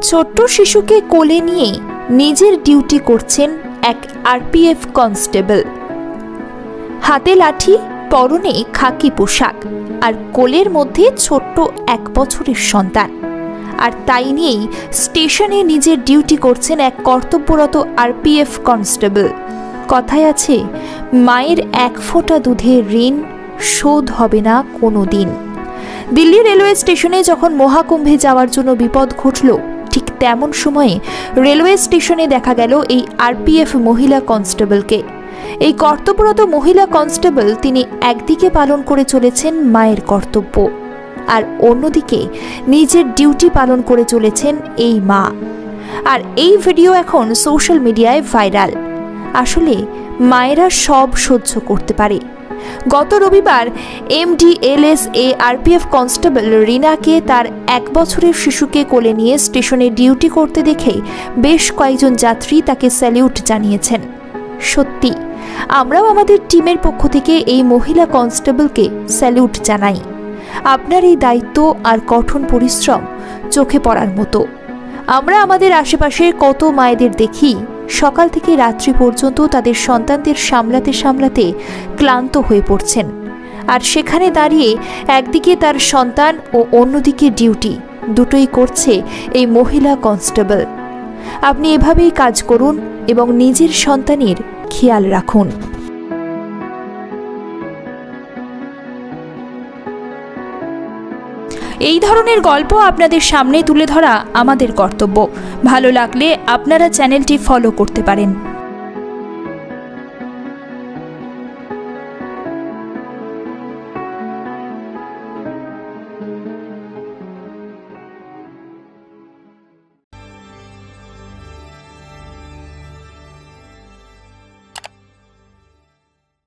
ছোট্ট শিশুকে কোলে নিয়ে নিজের ডিউটি করছেন এক আরপিএফ কনস্টেবল। হাতে লাঠি, পরনে খাকি পোশাক, আর কোলের মধ্যে ছোট্ট 1 বছরের সন্তান। আর তাই নিয়েই স্টেশনে নিজের ডিউটি করছেন এক কর্তব্যরত আরপিএফ কনস্টেবল। কথায় আছে, মায়ের 1 ফোঁটা দুধের ঋণ শোধ হবে না কোনো দিন। দিল্লি রেলওয়ে স্টেশনে যখন মহাকুম্ভে যাওয়ার জন্য বিপদ ঘটল, ঠিক তেমন সময়ে রেলওয়ে স্টেশনে দেখা গেল এই আরপিএফ মহিলা কনস্টেবলকে। এই কর্তব্যরত মহিলা কনস্টেবল তিনি একদিকে পালন করে চলেছেন মায়ের কর্তব্য, আর অন্যদিকে নিজের ডিউটি পালন করে চলেছেন এই মা। আর এই ভিডিও এখন সোশ্যাল মিডিয়ায় ভাইরাল। আসলে মায়েরা সব সহ্য করতে পারে। গত রবিবার MDLS-এ আরপিএফ কনস্টেবল রিনাকে তার 1 বছরের শিশুকে কোলে নিয়ে স্টেশনে ডিউটি করতে দেখে বেশ কয়েকজন যাত্রী তাকে স্যালিউট জানিয়েছেন। সত্যি, আমরাও আমাদের টিমের পক্ষ থেকে এই মহিলা কনস্টেবলকে স্যালিউট জানাই। আপনার এই দায়িত্ব আর কঠোর পরিশ্রম চোখে পড়ার মতো। আমরা আমাদের আশেপাশে কত মায়েদের দেখি সকাল থেকে রাত্রি পর্যন্ত তাদের সন্তানদের সামলাতে সামলাতে ক্লান্ত হয়ে পড়ছেন, আর সেখানে দাঁড়িয়ে একদিকে তার সন্তান ও অন্যদিকে ডিউটি, দুটোই করছে এই মহিলা কনস্টেবল। আপনি এভাবেই কাজ করুন এবং নিজের সন্তানের খেয়াল রাখুন। এই ধরনের গল্প আপনাদের সামনে তুলে ধরা আমাদের কর্তব্য। ভালো লাগলে আপনারা চ্যানেলটি ফলো করতে পারেন।